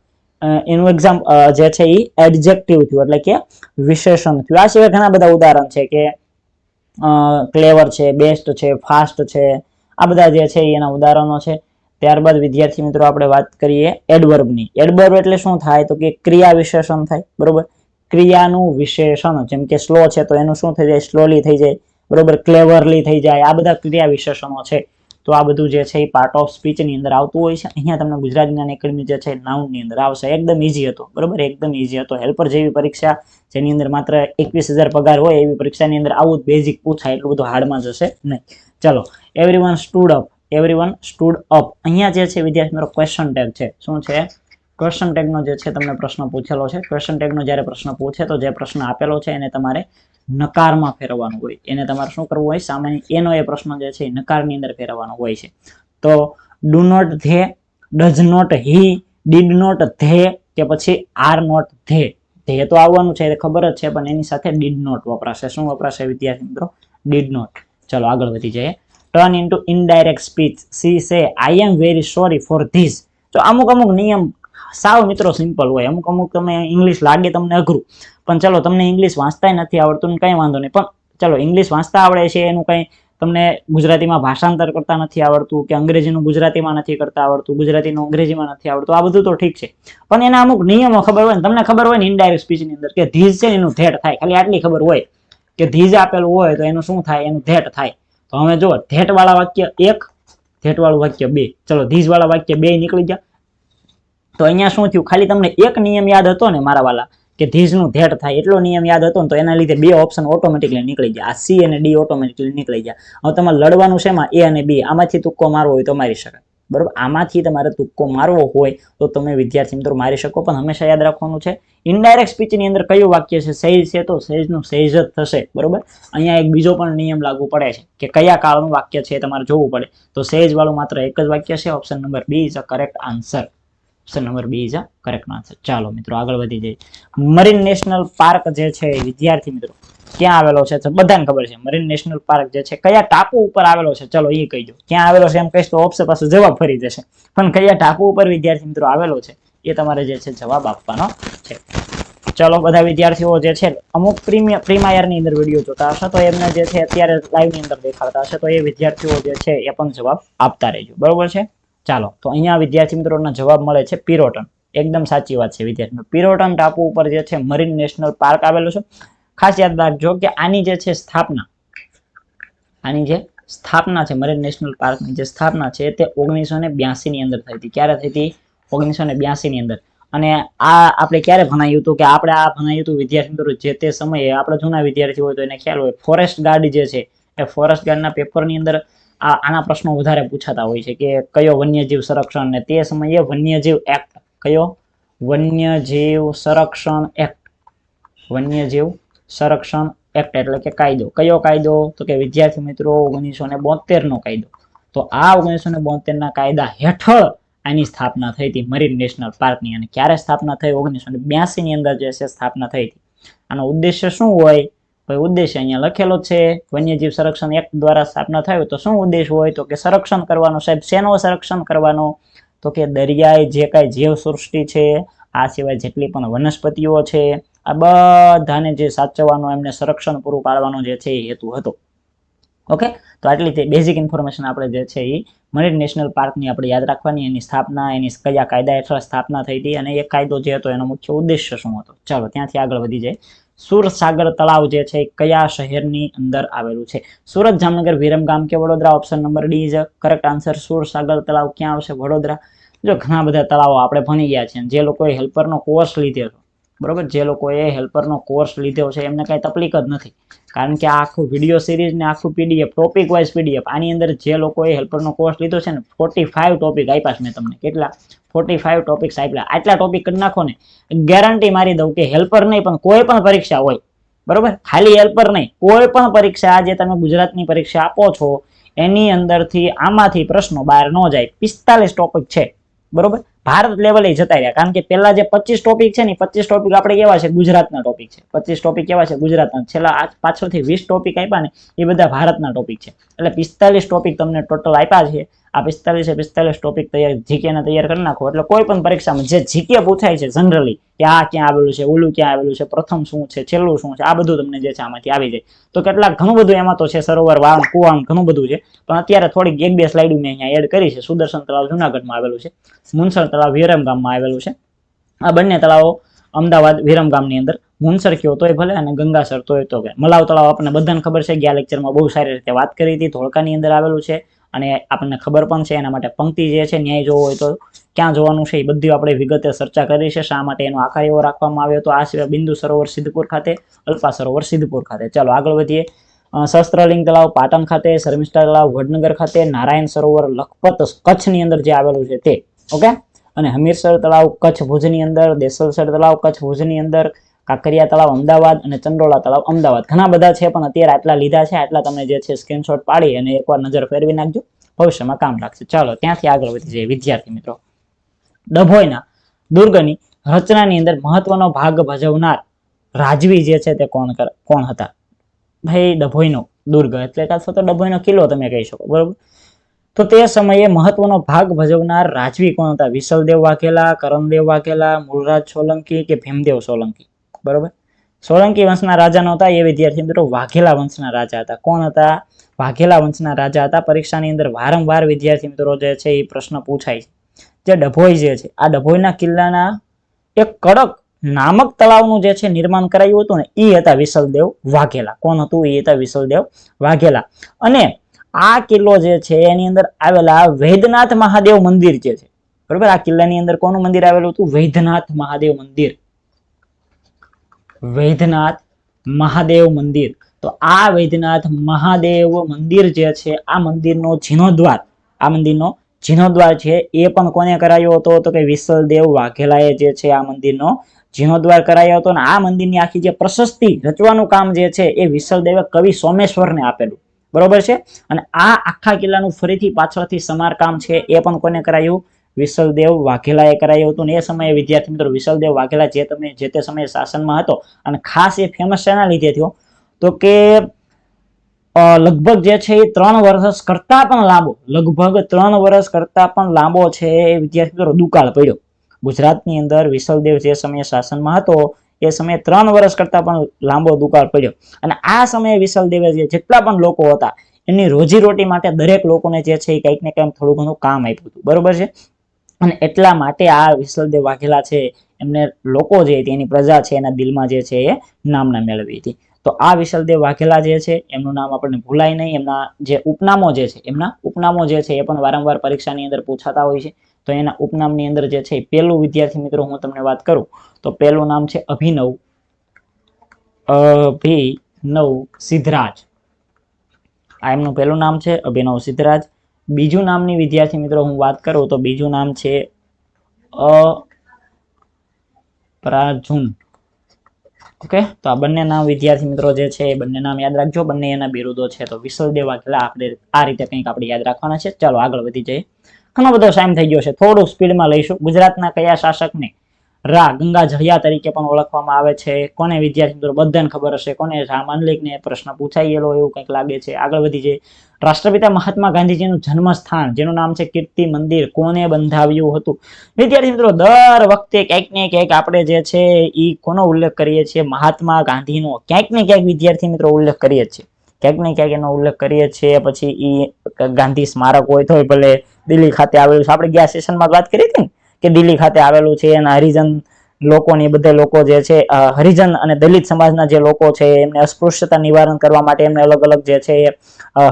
એનું એક્ઝામ્પલ જે છે એ એડજેક્ટિવ થયું, એટલે કે વિશેષણ થયું. આ સિવાય ઘણા બધા ઉદાહરણ છે કે ક્લેવર છે, બેસ્ટ છે, ફાસ્ટ છે, આ બધા જે છે એના ઉદાહરણો છે. ત્યારબાદ વિદ્યાર્થી મિત્રો આપણે વાત કરીએ એડવર્બની. એડવર્બ એટલે શું થાય? તો કે ક્રિયા વિશેષણ થાય, બરોબર. ક્રિયાનું વિશેષણ, જેમ કે સ્લો છે તો એનું શું થઈ જાય? સ્લોલી થઈ જાય, બરોબર. ક્લેવરલી થઈ જાય. આ બધા ક્રિયા વિશેષણો છે. તો આ બધું જે છે એ પાર્ટ ઓફ સ્પીચ ની અંદર આવતું હોય છે. અહીંયા તમને ગુજરાત જ્ઞાન એકેડમી જે છે નાઉન ની અંદર આવશે. એકદમ ઈઝી હતો, બરોબર, એકદમ ઈઝી હતો. હેલ્પર જેવી પરીક્ષા જેની અંદર માત્ર 21,000 પગાર હોય એવી પરીક્ષાની અંદર આવું બેઝિક પૂછાય, એટલું બધું હાર્ડમાં જશે નહીં. ચલો, everyone stood up. Everyone stood up. અહીંયા જે છે વિદ્યાર્થી મિત્રો ક્વેશ્ચન ટેગ છે. શું છે? ક્વેશ્ચન ટેગ નો જે છે તમને પ્રશ્ન પૂછેલો છે. ક્વેશ્ચન ટેગ નો જ્યારે પ્રશ્ન પૂછે તો જે પ્રશ્ન આપેલો છે એને તમારે નકારમાં ફેરવવાનું હોય. એને તમારે શું કરવું હોય? સામાન્ય એનો એ પ્રશ્ન જે છે નકારની અંદર ફેરવવાનો હોય છે. તો do not they, does not he, did not they, કે પછી આર નોટ ધે. ધે તો આવવાનું છે એ ખબર જ છે, પણ એની સાથે ડીડ નોટ વપરાશે. શું વપરાશે વિદ્યાર્થી મિત્રો? Did not. ચલો આગળ વધી જઈએ. Turn into indirect speech. She say I am very sorry for this. તો અમુક નિયમ સાવ મિત્રો સિમ્પલ હોય. અમુક તમે ઇંગ્લિશ લાગે તમને અઘરું, પણ ચલો તમને ઇંગ્લિશ વાંચતા નથી આવડતું ને કઈ વાંધો નહીં. પણ ચલો ઇંગ્લિશ વાંચતા આવડે છે, એનું કઈ તમને ગુજરાતીમાં ભાષાંતર કરતા નથી આવડતું, કે અંગ્રેજીનું ગુજરાતીમાં નથી કરતા આવડતું, ગુજરાતીનું અંગ્રેજીમાં નથી આવડતું, આ બધું તો ઠીક છે. પણ એના અમુક નિયમો ખબર હોય ને, તમને ખબર હોય ને ઇનડાયરેક્ટ સ્પીચ ની અંદર કે ધીસ છે એનું ધેટ થાય. ખાલી આટલી ખબર હોય કે ધીસ આપેલું હોય તો એનું શું થાય? એનું ધેટ થાય. તો હવે જો ધેટ વાળા વાક્ય 1, ધેટ વાળું વાક્ય 2. ચલો ધીસ વાળા વાક્ય 2 નીકળી ગયા. તો અહીંયા શું થયું? ખાલી તમને એક નિયમ યાદ હતો ને મારા વાલા, કે ધીસ નું ધેટ થાય, એટલો નિયમ યાદ હતો ને, તો એના લીધે 2 ઓપ્શન ઓટોમેટિકલી નીકળી ગયા. આ સી અને ડી ઓટોમેટિકલી નીકળી ગયા. હવે તમારે લડવાનું છે એમાં, એ અને બી. આમાંથી તુક્કો મારવો હોય તો મારી શકાય, બરોબર. આમાંથી તમારે તુક્કો મારવો હોય તો તમે વિદ્યાર્થી મિત્રો મારી શકો, પણ હંમેશા યાદ રાખવાનું છે ઇનડાયરેક્ટ સ્પીચ ની અંદર કયું વાક્ય છે? સહેજ છે તો સહેજ નું સહેજ જ થશે, બરોબર. અહીંયા એક બીજો પણ નિયમ લાગુ પડે છે કે કયા કાળનું વાક્ય છે તમારે જોવું પડે. તો સહેજ વાળું માત્ર એક જ વાક્ય છે. Option number B is a correct answer. Option number B is a correct answer. ચાલો મિત્રો આગળ વધી જઈએ. મરીન નેશનલ પાર્ક જે છે વિદ્યાર્થી મિત્રો ક્યાં આવેલો છે? બધાને ખબર છે મરીન નેશનલ પાર્ક જે છે કયા ટાપુ ઉપર આવેલો છે? ચલો એ કહી દો. ક્યાં આવેલો છે એમ કહીશ તો ઓપ્શન પાસે જવાબ ફરી જશે, પણ કયા ટાપુ ઉપર વિદ્યાર્થી મિત્રો આવેલો છે એ તમારે જે છે જવાબ આપવાનો છે. ચલો બધા વિદ્યાર્થીઓ જે છે અમુક પ્રીમાયર ની અંદર વિડીયો જોતા હશે તો એમને જે છે અત્યારે લાઈવ ની અંદર દેખાડતા હશે, તો એ વિદ્યાર્થીઓ જે છે એ પણ જવાબ આપતા રહેજો, બરોબર છે. ચાલો, તો અહીંયા વિદ્યાર્થી મિત્રોના જવાબ મળે છે પિરોટન. એકદમ સાચી વાત છે વિદ્યાર્થી મિત્રો. પિરોટન ટાપુ ઉપર જે છે મરીન નેશનલ પાર્ક આવેલું છે. ખાસ યાદ રાખજો કે આની જે છે સ્થાપના, આની જે સ્થાપના છે મરીન નેશનલ પાર્કની જે સ્થાપના છે તે 1982 ની અંદર થઈ હતી. ક્યારે થઈ હતી? 1982 ની અંદર. અને આ આપણે ક્યારે ભણાયું હતું? કે આપણે આ ભણાયું હતું વિદ્યાર્થી મિત્રો જે તે સમયે આપણે જૂના વિદ્યાર્થી હોય તો એને ખ્યાલ હોય, ફોરેસ્ટ ગાર્ડ જે છે એ ફોરેસ્ટ ગાર્ડના પેપરની અંદર આના પ્રશ્નો વધારે પૂછાતા હોય છે કે કયો વન્યજીવ સંરક્ષણ, ને તે સમયે વન્યજીવ એક્ટ, કયો? વન્યજીવ સંરક્ષણ એક્ટ. વન્યજીવ સંરક્ષણ એક્ટ એટલે કે કાયદો. કયો કાયદો? તો કે વિદ્યાર્થી મિત્રો 1972 નો કાયદો. તો આ 1972 ના કાયદા હેઠળ આની સ્થાપના થઈ હતી મરીન નેશનલ પાર્કની. અને ક્યારે સ્થાપના થઈ? 1982 ની અંદર જે છે સ્થાપના થઈ હતી. આનો ઉદ્દેશ્ય શું હોય? ભાઈ ઉદ્દેશ્ય અહીંયા લખેલો છે, વન્યજીવ સંરક્ષણ એક્ટ દ્વારા સ્થાપના થઈ તો શું ઉદ્દેશ હોય? તો કે સંરક્ષણ કરવાનો. સાહેબ શેનો સંરક્ષણ કરવાનો? તો કે દરિયાઈ જે કાંઈ જીવ સૃષ્ટિ છે, આ સિવાય જેટલી પણ વનસ્પતિઓ છે, આ બધાને જે સાચવવાનો, એમને સંરક્ષણ પૂરું પાડવાનો જે છે એ હેતુ હતો. ઓકે, તો આટલી બેઝિક ઇન્ફોર્મેશન આપણે જે છે એ મરીન નેશનલ પાર્કની આપણે યાદ રાખવાની. એની સ્થાપના, એની કયા કાયદા હેઠળ સ્થાપના થઈ હતી અને એ કાયદો જે હતો એનો મુખ્ય ઉદ્દેશ્ય શું હતો. ચાલો ત્યાંથી આગળ વધી જાય. સુરસાગર તળાવ જે છે કયા શહેરની અંદર આવેલું છે? સુરત, જામનગર, વિરમગામ કે Vadodara? Option number D is correct answer. Sursagar તળાવ ક્યાં આવશે? વડોદરા. જો ઘણા બધા તળાવો આપણે ભણી ગયા છે. જે લોકોએ હેલ્પરનો કોર્સ લીધો, બરોબર, જે લોકોએ હેલ્પરનો કોર્સ લીધો છે એમને કઈ તકલીફ જ નથી, કારણ કે આ આખું વિડીયો સિરીઝ ને આખું પીડીએફ, ટોપિક વાઇઝ પીડીએફ, આની અંદર જે લોકોએ હેલ્પરનો કોર્સ લીધો છે ને 45 ટોપિક આપ્યા છે મેં તમને. કેટલા? 45 ટોપિક્સ આપ્યા. આટલા ટોપિક કરી નાખો ને, ગેરંટી મારી દઉં કે હેલ્પર નહીં પણ કોઈ પણ પરીક્ષા હોય, બરોબર, ખાલી હેલ્પર નહીં, કોઈ પણ પરીક્ષા જે તમે ગુજરાતની પરીક્ષા આપો છો એની અંદરથી આમાંથી પ્રશ્નો બહાર ન જાય. 45 ટોપિક છે, બરોબર. ભારત લેવલે જતા રહ્યા, કારણ કે પેલા જે 25 ટોપિક છે ને 25 ટોપિક આપણે કેવા છે ગુજરાતના ટોપિક છે. 25 ટોપિક કેવા છે ગુજરાતના. છેલ્લા પાછળથી 20 ટોપિક આપ્યા ને એ બધા ભારતના ટોપિક છે. એટલે 45 ટોપિક તમને ટોટલ આપ્યા છે. આ 45 ટોપિક જીકે ના તૈયાર કરી નાખો એટલે કોઈ પણ પરીક્ષામાં જે જીકે પૂછાય છે જનરલી કે આ ક્યાં આવેલું છે, ઓલું ક્યાં આવેલું છે, પ્રથમ શું છે, છેલ્લું શું છે, આ બધું તમને જે છે આમાંથી આવી જાય. તો કેટલાક ઘણું બધું એમાં તો છે, સરોવર, વાવ, કુવા ઘણું બધું છે. પણ અત્યારે થોડીક 1-2 સ્લાઇડ મેં અહીંયા એડ કરી છે. સુદર્શન તળાવ જુનાગઢમાં આવેલું છે, મુનસર તળાવ વિરમગામમાં આવેલું છે. આ બંને તળાવો અમદાવાદ વિરમગામની અંદર. મુનસર કયો તોય ભલે અને ગંગાસર તોય તો કે. મલાવ તળાવ આપણને બધાને ખબર છે, ગયા લેક્ચરમાં બહુ સારી રીતે વાત કરી હતી. ધોળકાની અંદર આવેલું છે અને આપણને ખબર પણ છે. એના માટે પંક્તિ જે છે ન્યાય જોવો હોય તો ક્યાં જોવાનું છે એ બધી આપણે વિગતે ચર્ચા કરી છે. શા માટે એનો આકાર એવો રાખવામાં આવ્યો હતો. આ સિવાય બિંદુ સરોવર સિદ્ધપુર ખાતે, અલ્પા સરોવર સિદ્ધપુર ખાતે. ચાલો આગળ વધીએ. શસ્ત્રલિંગ તળાવ પાટણ ખાતે, શર્મિષ્ઠા તળાવ વડનગર ખાતે, નારાયણ સરોવર લખપત કચ્છની અંદર જે આવેલું છે તે. ઓકે. અને હમીરસર તળાવ કચ્છ ભુજની અંદર, દેસલસર તળાવ કચ્છ ભુજની અંદર, કાંકરિયા તળાવ અમદાવાદ અને ચંડોળા તળાવ અમદાવાદ. ઘણા બધા છે પણ અત્યારે આટલા લીધા છે. આટલા તમને જે છે સ્ક્રીનશોટ પાડી અને એકવાર નજર ફેરવી નાખજો, ભવિષ્યમાં કામ લાગશે. ચાલો ત્યાંથી આગળ વધી જઈએ વિદ્યાર્થી મિત્રો. ડભોઈના દુર્ગની રચનાની અંદર મહત્વનો ભાગ ભજવનાર રાજવી જે છે તે કોણ હતા? ભાઈ ડભોઈનો દુર્ગ એટલે કે અથવા તો ડભોઈનો કિલ્લો તમે કહી શકો, બરોબર. તો તે સમયે મહત્વનો ભાગ ભજવનાર રાજવી કોણ હતા? વિસલદેવ વાઘેલા, કરણદેવ વાઘેલા, મૂળરાજ સોલંકી કે ભીમદેવ સોલંકી? બરોબર. સોલંકી વંશના રાજા નહોતા એ વિદ્યાર્થી મિત્રો, વાઘેલા વંશના રાજા હતા. કોણ હતા? વાઘેલા વંશના રાજા હતા. પરીક્ષાની અંદર વારંવાર વિદ્યાર્થી મિત્રો જે છે એ પ્રશ્ન પૂછાય છે. જે ડભોઈ જે છે આ ડભોઈના કિલ્લાના એક કડક નામક તળાવનું જે છે નિર્માણ કરાયું હતું ને એ હતા વિસલદેવ વાઘેલા. કોણ હતું? એ હતા વિસલદેવ વાઘેલા. અને આ કિલ્લો જે છે એની અંદર આવેલા વૈદ્યનાથ મહાદેવ મંદિર જે છે, બરોબર. આ કિલ્લાની અંદર કોનું મંદિર આવેલું હતું? વૈદ્યનાથ મહાદેવ મંદિર. વૈદ્યનાથ મહાદેવ મંદિર. તો આ વૈદ્યનાથ મહાદેવ મંદિર જે છે આ મંદિરનો જીર્ણોદ્વાર, આ મંદિરનો જીર્ણોદ્વાર છે એ પણ કોને કરાયો હતો? તો કે વિસલદેવ વાઘેલાએ જે છે આ મંદિરનો જીર્ણોદ્વાર કરાયો હતો. અને આ મંદિરની આખી જે પ્રશસ્તિ રચવાનું કામ જે છે એ વિસલદેવે કવિ સોમેશ્વરને આપેલું, બરોબર છે. અને આ આખા કિલ્લાનું ફરીથી પાછળથી સમારકામ છે એ પણ કોને કરાયું? વિસલદેવ વાઘેલાએ કરાયું હતું. ને એ સમયે વિદ્યાર્થી મિત્રો વિસલદેવ વાઘેલા જે તે સમયે શાસનમાં હતો અને ખાસ એ ફેમસ શેના લીધે થયો? તો કે લગભગ જે છે એ 3 વર્ષ કરતા પણ લાંબો, લગભગ 3 વર્ષ કરતા પણ લાંબો છે એ વિદ્યાર્થી મિત્રો દુકાળ પડ્યો ગુજરાતની અંદર. વિસલદેવ જે સમયે શાસનમાં હતો એ સમયે 3 વર્ષ કરતા પણ લાંબો દુકાળ પડ્યો. અને આ સમયે વિસલદેવે જેટલા પણ લોકો હતા એની રોજીરોટી માટે દરેક લોકોને જે છે એ કંઈક ને કંઈક થોડું ઘણું કામ આપ્યું હતું, બરોબર છે. અને એટલા માટે આ વિસલદેવ વાઘેલા છે એમને લોકો જે હતી એની પ્રજા છે એના દિલમાં જે છે એ નામના મેળવી હતી. તો આ વિસલદેવ વાઘેલા જે છે એમનું નામ આપણને ભૂલાય નહીં. એમના જે ઉપનામો જે છે, એમના ઉપનામો જે છે એ પણ વારંવાર પરીક્ષાની અંદર પૂછાતા હોય છે. તો એના ઉપનામની અંદર જે છે પહેલું વિદ્યાર્થી મિત્રો હું તમને વાત કરું તો પહેલું નામ છે અભિનવ સિદ્ધરાજ. આ એમનું પહેલું નામ છે અભિનવ સિદ્ધરાજ. બીજું નામની વિદ્યાર્થી મિત્રો હું વાત કરું તો બીજું નામ છે અપ્રાજુન. ઓકે. તો આ બંને નામ વિદ્યાર્થી મિત્રો જે છે એ બંને નામ યાદ રાખજો. બંને એના બિરુદો છે. તો વિસલદેવ વાઘેલા આપણે આ રીતે કંઈક આપણે યાદ રાખવાના છે. ચાલો આગળ વધી જઈએ. ઘણો બધો ટાઈમ થઈ ગયો છે, થોડું સ્પીડમાં લઈશું. ગુજરાતના કયા શાસકને ગંગા જળિયા તરીકે પણ ઓળખવામાં આવે છે? કોને વિદ્યાર્થી મિત્રો બધાને ખબર હશે. કોને? રામાનલિકને પ્રશ્ન પૂછાયેલો એવું કંઈક લાગે છે. આગળ વધી જઈએ. રાષ્ટ્રપિતા મહાત્મા ગાંધીજીનું જન્મસ્થાન જેનું નામ છે કીર્તિ મંદિર કોને બંધાવ્યું હતું? વિદ્યાર્થી મિત્રો દર વખતે ક્યાંક ને ક્યાંક આપણે જે છે એ કોનો ઉલ્લેખ કરીએ છીએ? મહાત્મા ગાંધીનો ક્યાંક ને ક્યાંક વિદ્યાર્થી મિત્રો ઉલ્લેખ કરીએ છીએ. ક્યાંક ને ક્યાંક એનો ઉલ્લેખ કરીએ છીએ. પછી એ ગાંધી સ્મારક હોય તો ભલે દિલ્હી ખાતે આવેલું છે. આપણે ગયા સેશનમાં વાત કરી હતી ને કે દિલ્હી ખાતે આવેલું છે. અને હરિજન લોકોની બધા લોકો જે છે હરિજન અને દલિત સમાજના જે લોકો છે એમને અસ્પૃશ્યતા નિવારણ કરવા માટે એમને અલગ અલગ જે છે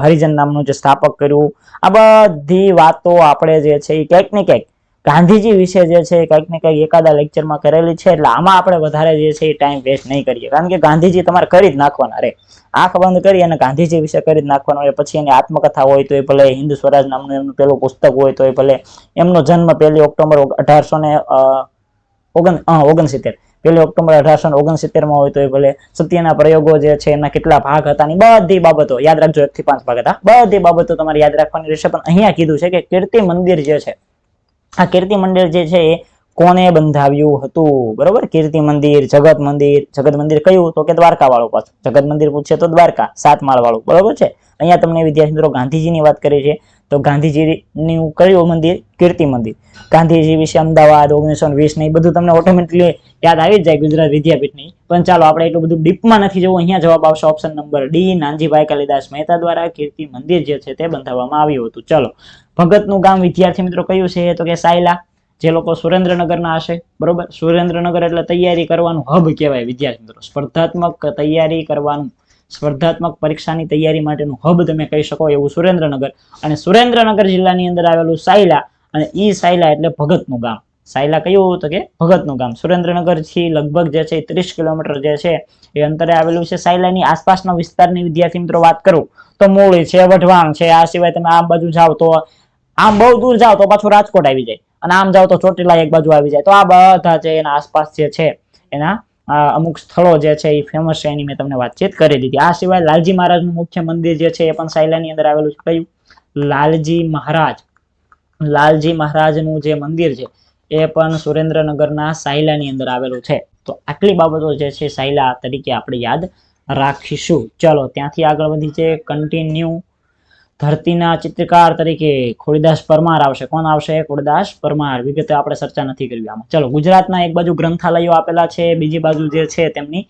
હરિજન નામનું જે સ્થાપક કર્યું. આ બધી વાતો આપણે જે છે એ ક્યાંક ને ક્યાંક ગાંધીજી વિશે જે છે કંઈક ને કંઈક એકાદા લેક્ચરમાં કરેલી છે. એટલે આમાં આપણે વધારે જે છે એ ટાઈમ વેસ્ટ નહીં કરીએ, કારણ કે ગાંધીજી તમારે કરી જ નાખવાના રે. આંખ બંધ કરી અને ગાંધીજી વિશે કરી જ નાખવાનું હોય. પછી એની આત્મકથા હોય તો એ ભલે, હિન્દ સ્વરાજ નામનું એમનું પેલું પુસ્તક હોય તો એ ભલે, એમનો જન્મ 1 ઓક્ટોબર 1869 1 ઓક્ટોબર 1869 હોય તો એ ભલે સત્યના પ્રયોગો જે છે એના કેટલા ભાગ હતા ની બધી બાબતો યાદ રાખજો, 1 થી 5 ભાગ હતા, બધી બાબતો તમારે યાદ રાખવાની રહેશે. પણ અહીંયા કીધું છે કે કીર્તિ મંદિર જે છે, આ કીર્તિ મંદિર જે છે એ કોને બંધાવ્યું હતું? બરોબર, કીર્તિ મંદિર, જગત મંદિર કયું? તો કે દ્વારકા વાળું. પાછું જગત મંદિર પૂછે તો દ્વારકા 7 માળ વાળું. બરોબર છે. અહીંયા તમને વિદ્યાર્થી મિત્રો ગાંધીજીની વાત કરી છે, તો ગાંધીજીનું કયું મંદિર? કીર્તિ મંદિર. ગાંધીજી વિશે અમદાવાદ 1920 ને બધું તમને ઓટોમેટિકલી યાદ આવી જ જાય ગુજરાત વિદ્યાપીઠની. પણ ચાલો આપણે એટલું બધું ડીપમાં નથી જવું. અહીંયા જવાબ આવશે option number D, Nanjibhai Kalidas Mehta દ્વારા કીર્તિ મંદિર જે છે તે બંધાવવામાં આવ્યું હતું. ચલો, ભગતનું ગામ વિદ્યાર્થી મિત્રો કયું છે? તો કે સાયલા. જે લોકો સુરેન્દ્રનગરના હશે, બરોબર, સુરેન્દ્રનગર એટલે તૈયારી કરવાનું હબ કહેવાય વિદ્યાર્થી મિત્રો, સ્પર્ધાત્મક તૈયારી કરવાનું, સ્પર્ધાત્મક પરીક્ષાની તૈયારી માટેનું હબ તમે કહી શકો એવું સુરેન્દ્રનગર. અને સુરેન્દ્રનગર જિલ્લાની અંદર આવેલું સાયલા, અને ઈ સાયલા એટલે ભગતનું ગામ. સાયલા કયું? તો કે ભગતનું ગામ. સુરેન્દ્રનગર થી લગભગ જે છે 30 કિલોમીટર જે છે એ અંતરે આવેલું છે. સાયલાની આસપાસના વિસ્તારની વિદ્યાર્થી મિત્રો વાત કરું તો મૂળી છે, વઢવાણ છે, આ સિવાય તમે આ બાજુ જાઓ તો આમ બહુ દૂર જાઓ તો પાછું રાજકોટ આવી જાય, અને આમ જાઓ તો ચોટીલા એક બાજુ આવી જાય. તો આ બધા છે એના આસપાસ જે છે એના અમુક સ્થળો જે છે એ ફેમસ છે, એની મેં તમને વાતચીત કરી દીધી. આ સિવાય લાલજી મહારાજનું મુખ્ય મંદિર જે છે એ પણ સાયલાની અંદર આવેલું છે. કયું? લાલજી મહારાજનું જે મંદિર છે એ પણ સુરેન્દ્રનગરના સાયલાની અંદર આવેલું છે. તો આટલી બાબતો જે છે સાયલા તરીકે આપણે યાદ રાખીશું. ચલો, ત્યાંથી આગળ વધી છે કન્ટિન્યુ. ધરતીના ચિત્રકાર તરીકે ખોડીદાસ પરમાર આવશે. કોણ આવશે? ખોડીદાસ પરમાર. વિગતે આપણે ચર્ચા નથી કરી આમાં. ચલો, ગુજરાતના એક બાજુ ગ્રંથાલયો આપેલા છે, બીજી બાજુ જે છે તેમની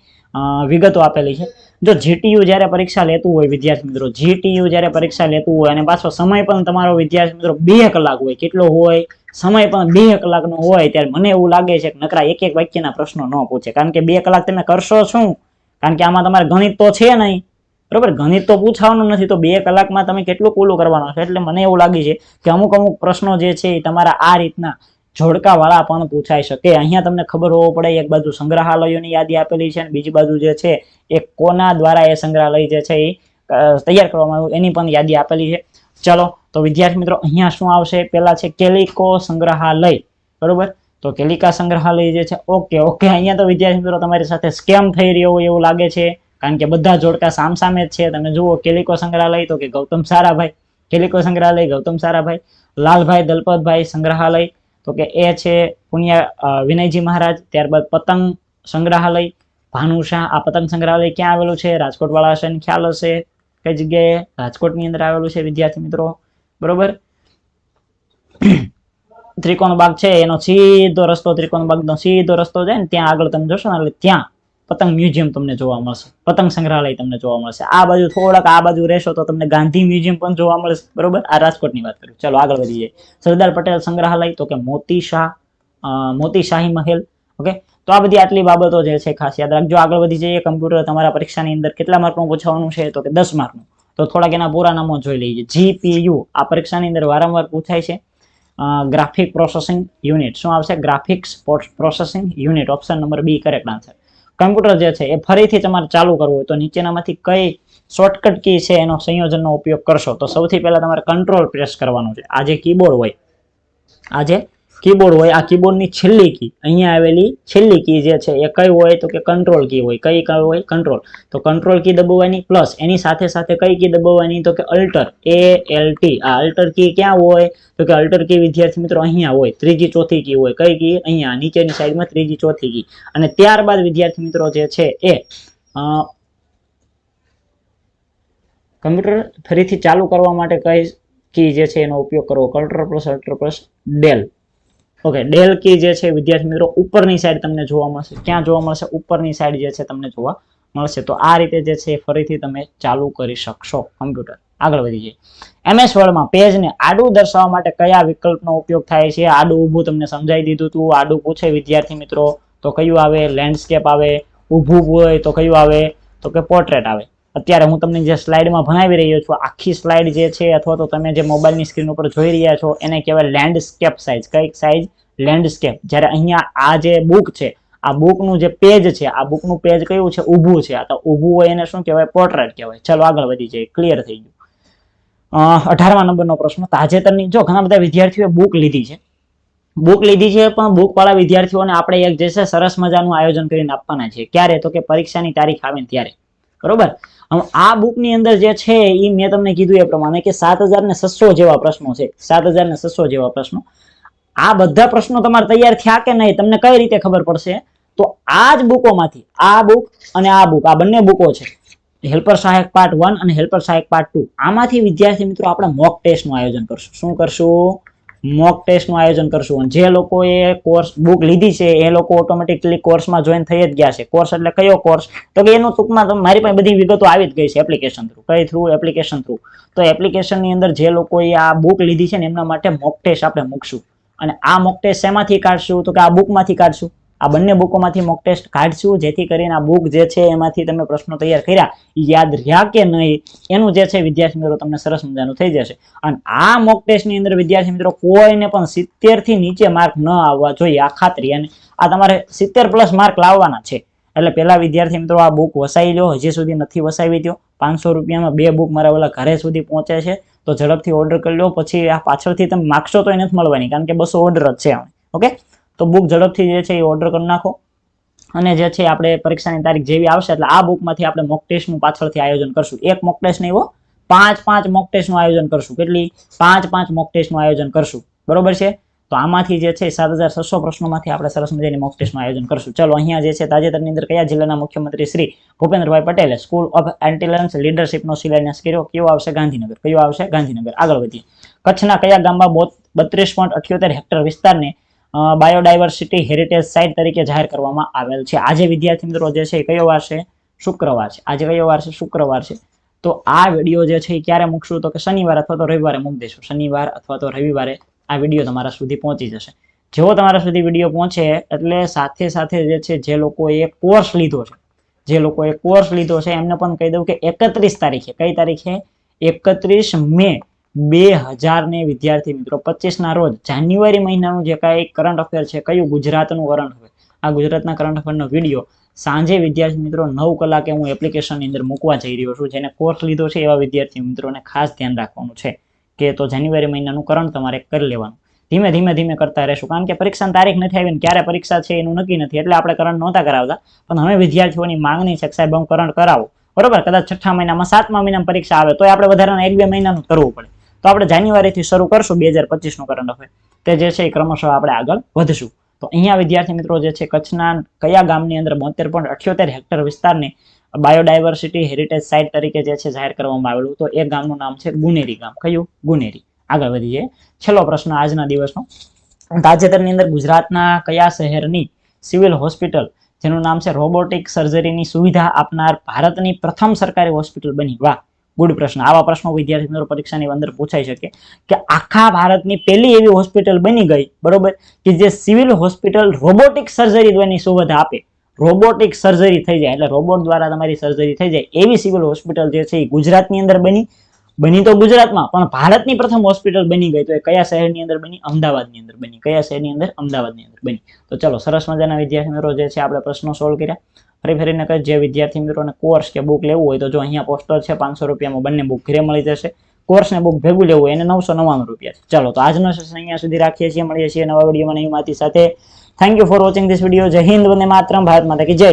વિગતો આપેલી છે. જો જીટીયુ જ્યારે પરીક્ષા લેતું હોય વિદ્યાર્થી મિત્રો, જીટીયુ જ્યારે પરીક્ષા લેતું હોય અને પાછો સમય પણ તમારો વિદ્યાર્થી મિત્રો 2 કલાક હોય, કેટલો હોય? સમય પણ 2 કલાકનો હોય, ત્યારે મને એવું લાગે છે કે નકરા એક વાક્યના પ્રશ્નો ન પૂછે. કારણ કે 2 કલાક તમે કરશો શું? કારણ કે આમાં તમારે ગણિત તો છે નહીં, બરોબર, ગણિત તો પૂછવાનું નથી, તો 2 કલાકમાં તમે કેટલું કુલું કરવાનું છે. એટલે મને એવું લાગે છે કે અમુક પ્રશ્નો જે છે એ તમારા આ રીતના જોડકા વાળા પણ પૂછાઈ શકે. અહીંયા તમને ખબર હોવો પડે, એક બાજુ સંગ્રહાલયોની યાદી આપેલી છે અને બીજી બાજુ જે છે એ કોના દ્વારા એ સંગ્રહાલય જે છે એ તૈયાર કરવામાં આવ્યું એની પણ યાદી આપેલી છે. ચલો, તો વિદ્યાર્થી મિત્રો અહીંયા શું આવશે? પેલા છે કેલિકો સંગ્રહાલય, બરોબર. તો કેલિકા સંગ્રહાલય જે છે, ઓકે. અહીંયા તો વિદ્યાર્થી મિત્રો તમારી સાથે સ્કેમ થઈ રહ્યો હોય એવું લાગે છે, કારણ કે બધા જોડકા સામસામે જ છે. તમે જુઓ, કેલિકો સંગ્રહાલય તો કે ગૌતમ સારાભાઈ, કેલિકો સંગ્રહાલય ગૌતમ સારાભાઈ. લાલભાઈ દલપતભાઈ સંગ્રહાલય તો કે એ છે વિનયજી મહારાજ. ત્યારબાદ પતંગ સંગ્રહાલય ભાનુશાહ. આ પતંગ સંગ્રહાલય ક્યાં આવેલું છે? રાજકોટ વાળા હશે ને ખ્યાલ હશે કઈ જગ્યાએ? રાજકોટની અંદર આવેલું છે વિદ્યાર્થી મિત્રો, બરોબર. ત્રિકોણબાગ છે એનો સીધો રસ્તો, ત્રિકોણબાગનો સીધો રસ્તો જાય ને ત્યાં આગળ તમે જોશો ને એટલે ત્યાં પતંગ મ્યુઝિયમ તમને જોવા મળશે, પતંગ સંગ્રહાલય તમને જોવા મળશે. આ બાજુ થોડાક આ બાજુ રહેશો તો તમને ગાંધી મ્યુઝિયમ પણ જોવા મળશે, બરોબર. આ રાજકોટની વાત કરું. ચલો આગળ વધી જાય. સરદાર પટેલ સંગ્રહાલય તો કે મોતીશાહી મહેલ. ઓકે, તો આ બધી આટલી બાબતો જે છે ખાસ યાદ રાખજો. આગળ વધી જઈએ. કમ્પ્યુટર તમારા પરીક્ષાની અંદર કેટલા માર્કનું પૂછવાનું છે? તો કે 10 માર્કનું. તો થોડાક એના પૂરા નામો જોઈ લઈએ. જીપીયુ આ પરીક્ષાની અંદર વારંવાર પૂછાય છે. Graphic processing unit. શું આવશે? Graphics processing unit. Option number B correct answer. Computer જે છે એ ફરીથી તમારે ચાલુ કરવું હોય તો નીચેનામાંથી કઈ શોર્ટકટ કી છે એનો સંયોજનનો ઉપયોગ કરશો? તો સૌથી પહેલા તમારે કંટ્રોલ પ્રેસ કરવાનું છે. આ જે કીબોર્ડ હોય, આ કીબોર્ડની છેલ્લી કી, અહીંયા આવેલી છેલ્લી કી જે છે એ કઈ હોય? તો કે કંટ્રોલ કી હોય. કઈ હોય? કંટ્રોલ. તો કંટ્રોલ કી દબાવવાની, પ્લસ એની સાથે સાથે કઈ કી દબાવવાની? તો કે અલ્ટર, ALT. આ અલ્ટર કી ક્યાં હોય? તો કે અલ્ટર કી વિદ્યાર્થી મિત્રો અહીંયા હોય. ત્રીજી ચોથી કી હોય. કઈ કી? અહીંયા નીચેની સાઈડમાં ત્રીજી ચોથી કી. અને ત્યારબાદ વિદ્યાર્થી મિત્રો જે છે એ કમ્પ્યુટર ફરીથી ચાલુ કરવા માટે કઈ કી જે છે એનો ઉપયોગ કરવો? Ctrl+Alt+, del. ઓકે, ડેલ કી જે છે વિદ્યાર્થી મિત્રો ઉપરની સાઈડ તમને જોવા મળશે. ક્યાં જોવા મળશે? ઉપરની સાઈડ જે છે તમને જોવા મળશે. તો આ રીતે જે છે ફરીથી તમે ચાલુ કરી શકશો કમ્પ્યુટર. આગળ વધી જઈએ. MS વર્ડમાં પેજને આડું દર્શાવવા માટે કયા વિકલ્પનો ઉપયોગ થાય છે? આડું ઊભું તમને સમજાવી દીધું હતું. આડું પૂછે વિદ્યાર્થી મિત્રો તો કયું આવે? લેન્ડસ્કેપ આવે. ઊભું હોય તો કયું આવે? તો કે પોર્ટ્રેટ આવે. અત્યારે હું તમને જે સ્લાઇડમાં ભણાવી રહ્યો છું, આખી સ્લાઇડ જે છે અથવા તો તમે જે મોબાઈલની સ્ક્રીન ઉપર જોઈ રહ્યા છો એને કહેવાય લેન્ડસ્કેપ સાઇઝ. કઈ સાઇઝ? લેન્ડસ્કેપ. જ્યારે અહીંયા આ જે બુક છે, આ બુકનું જે પેજ છે, આ બુકનું પેજ કયું છે? ઊભું છે. તો ઊભું હોય એને શું કહેવાય? પોર્ટ્રેટ કહેવાય. ચલો આગળ વધી જઈએ. ક્લિયર થઈ ગયું. 18મા નંબરનો પ્રશ્ન. તાજેતરની, જો ઘણા બધા વિદ્યાર્થીઓએ બુક લીધી છે, બુક લીધી છે, પણ બુક વાળા વિદ્યાર્થીઓને આપણે એક જે છે સરસ મજાનું આયોજન કરીને આપવાના છે. ક્યારે? તો કે પરીક્ષાની તારીખ આવે ને ત્યારે. બરોબર. આ બુકની અંદર જે છે એ મેં તમને કીધું એ પ્રમાણે કે 7600 જેવા પ્રશ્નો છે. 7600 જેવા પ્રશ્નો. આ બધા પ્રશ્નો તમારે તૈયાર થયા કે નહીં તમને કઈ રીતે ખબર પડશે? તો આ જ બુકોમાંથી આ બુક અને આ બુક, આ બંને બુકો છે, હેલ્પર સહાયક પાર્ટ 1 અને હેલ્પર સહાયક પાર્ટ 2, આમાંથી વિદ્યાર્થી મિત્રો આપણે મોક ટેસ્ટનું આયોજન કરશું. શું કરશું? મોક ટેસ્ટનું આયોજન કરશું. અને જે લોકોએ કોર્સ બુક લીધી છે એ લોકો ઓટોમેટિકલી કોર્સમાં જોઈન થઈ જ ગયા છે. કોર્સ એટલે કયો કોર્સ? તો કે એનું ટૂંકમાં મારી પાસે બધી વિગતો આવી જ ગઈ છે એપ્લિકેશન થ્રુ. કઈ થ્રુ? Application through. તો એપ્લિકેશનની અંદર જે લોકોએ આ બુક લીધી છે ને એમના માટે મોક ટેસ્ટ આપણે મૂકશું. અને આ મોક ટેસ્ટ શેમાંથી કાઢશું? તો કે આ બુકમાંથી કાઢશું. આ બંને બુકોમાંથી મોક ટેસ્ટ કાઢશું, જેથી કરીને આ બુક જે છે એમાંથી તમે પ્રશ્નો તૈયાર કર્યા યાદ રહ્યા કે નહીં એનું જે છે વિદ્યાર્થી મિત્રો તમને સરસ મજાનું થઈ જશે. અને આ મોક ટેસ્ટની અંદર વિદ્યાર્થી મિત્રો કોઈને પણ 70 થી નીચે માર્ક ન આવવા જોઈએ, આ ખાતરી. અને આ તમારે 70+ માર્ક લાવવાના છે. એટલે પેલા વિદ્યાર્થી મિત્રો આ બુક વસાવી લો. હજી સુધી નથી વસાવી દો. 500 રૂપિયામાં 2 બુક મારા ઓલા ઘરે સુધી પહોંચે છે. તો ઝડપથી ઓર્ડર કરી લો. પછી આ પાછળથી તમે માગશો તો નથી મળવાની, કારણ કે 200 ઓર્ડર જ છે. ઓકે, તો બુક ઝડપથી જે છે એ ઓર્ડર કરી નાખો. અને જે છે આપણે પરીક્ષાની તારીખ જેવી આવશે એટલે આ બુકમાંથી આપણે મોક ટેસ્ટનું પાછળથી આયોજન કરશું. એક મોક ટેસ્ટ નહીં હો, 5 મોક ટેસ્ટનું આયોજન કરશું. કેટલી? 5 મોક ટેસ્ટનું આયોજન કરશું. બરોબર છે. તો આમાંથી જે છે 7600 પ્રશ્નોમાંથી આપણે સરસ મજાની મોક ટેસ્ટનું આયોજન કરશું. ચલો, અહીંયા જે છે તાજેતરની અંદર કયા જિલ્લાના મુખ્યમંત્રી શ્રી ભૂપેન્દ્રભાઈ પટેલે સ્કૂલ ઓફ એન્ટિલન્સ લીડરશિપનો શિલાન્યાસ કર્યો? કયો આવશે? ગાંધીનગર. કયો આવશે? ગાંધીનગર. આગળ વધીએ. કચ્છના કયા ગામમાં 32.78 હેક્ટર વિસ્તારને બાયોડાયવર્સિટી હેરિટેજ સાઇટ તરીકે જાહેર કરવામાં આવેલ છે? આજે વિદ્યાર્થી મિત્રો જે છે કયો વાર છે? શુક્રવાર છે. આજે કયો વાર છે? શુક્રવાર છે. તો આ વિડીયો જે છે એ ક્યારે મૂકશું? તો કે શનિવાર અથવા તો રવિવારે મૂકી દઈશું. શનિવાર અથવા તો રવિવારે આ વિડીયો તમારા સુધી પહોંચી જશે. જેવો તમારા સુધી વિડીયો પહોંચે એટલે સાથે સાથે જે છે જે લોકોએ કોર્સ લીધો છે, જે લોકોએ કોર્સ લીધો છે એમને પણ કહી દઉં કે 31 તારીખે, કઈ તારીખે? 31 મે 2000 વિદ્યાર્થી મિત્રો 25 ના રોજ જાન્યુઆરી મહિનાનું જે કાંઈ કરંટ અફેર છે, કયું? ગુજરાતનું કરંટ અફેર. આ ગુજરાતના કરંટ અફેરનો વિડીયો સાંજે વિદ્યાર્થી મિત્રો 9 કલાકે હું એપ્લિકેશનની અંદર મૂકવા જઈ રહ્યો છું. જેને કોર્સ લીધો છે એવા વિદ્યાર્થી મિત્રોને ખાસ ધ્યાન રાખવાનું છે કે તો જાન્યુઆરી મહિનાનું કરંટ તમારે કરી લેવાનું. ધીમે ધીમે કરતા રહેશું, કારણ કે પરીક્ષાની તારીખ નથી આવી ને ક્યારે પરીક્ષા છે એનું નક્કી નથી. એટલે આપણે કરંટ નહોતા કરાવતા, પણ હવે વિદ્યાર્થીઓની માંગણી છે કે સાહેબ હું કરંટ કરાવો. બરોબર. કદાચ 6મા મહિનામાં 7મા મહિનામાં પરીક્ષા આવે તો આપણે વધારાના 1-2 મહિનાનું કરવું પડે. તો આપણે જાન્યુઆરીથી શરૂ કરશું 2025 નું કરંટ અફેર. તે જે છે એ ક્રમશઃ આપણે આગળ વધશું. તો અહીંયા વિદ્યાર્થી મિત્રો જે છે કચ્છના કયા ગામની અંદર 72.78 હેક્ટર વિસ્તારને બાયોડાયવર્સિટી હેરિટેજ સાઇટ તરીકે જે છે જાહેર કરવામાં આવેલું? તો એક ગામનું નામ છે ગુનેરી ગામ. કયું? ગુનેરી. આગળ વધીએ. છેલ્લો પ્રશ્ન આજના દિવસનો. તાજેતરની અંદર ગુજરાતના કયા શહેરની સિવિલ હોસ્પિટલ જેનું નામ છે રોબોટિક સર્જરીની સુવિધા આપનાર ભારતની પ્રથમ સરકારી હોસ્પિટલ બની? વાહ, ગુડ પ્રશ્ન. આવા પ્રશ્નો વિદ્યાર્થી મિત્રો પરીક્ષાની અંદર પૂછાઈ શકે કે આખા ભારતની પહેલી એવી હોસ્પિટલ બની ગઈ, બરોબર, કે જે સિવિલ હોસ્પિટલ રોબોટિક સર્જરી દ્વારા સુવિધા આપે. રોબોટિક સર્જરી થઈ જાય એટલે રોબોટ દ્વારા તમારી સર્જરી થઈ જાય એવી સિવિલ હોસ્પિટલ જે છે એ ગુજરાતની અંદર બની તો ગુજરાતમાં, પણ ભારતની પ્રથમ હોસ્પિટલ બની ગઈ. તો એ કયા શહેરની અંદર બની? અમદાવાદની અંદર બની. કયા શહેરની અંદર? અમદાવાદની અંદર બની. તો ચલો, સરસ મજાના વિદ્યાર્થી મિત્રો જે છે આપણે પ્રશ્નો સોલ્વ કર્યા. ફરીને કહે જે વિદ્યાર્થી મિત્રોને કોર્સ કે બુક લેવું હોય તો જો અહીંયા પોસ્ટર છે, 500 રૂપિયામાં બંને બુક ઘરે મળી જશે. કોર્સ ને બુક ભેગું લેવું હોય એને 999 રૂપિયા છે. ચલો, તો આજનો સેશન અહીંયા સુધી રાખીએ છીએ. મળીએ છીએ નવા વિડીયોમાં નવી માહિતી સાથે. Thank you for watching this video. જય હિન્દ, વંદે માતરમ, ભારત માતા કી જય.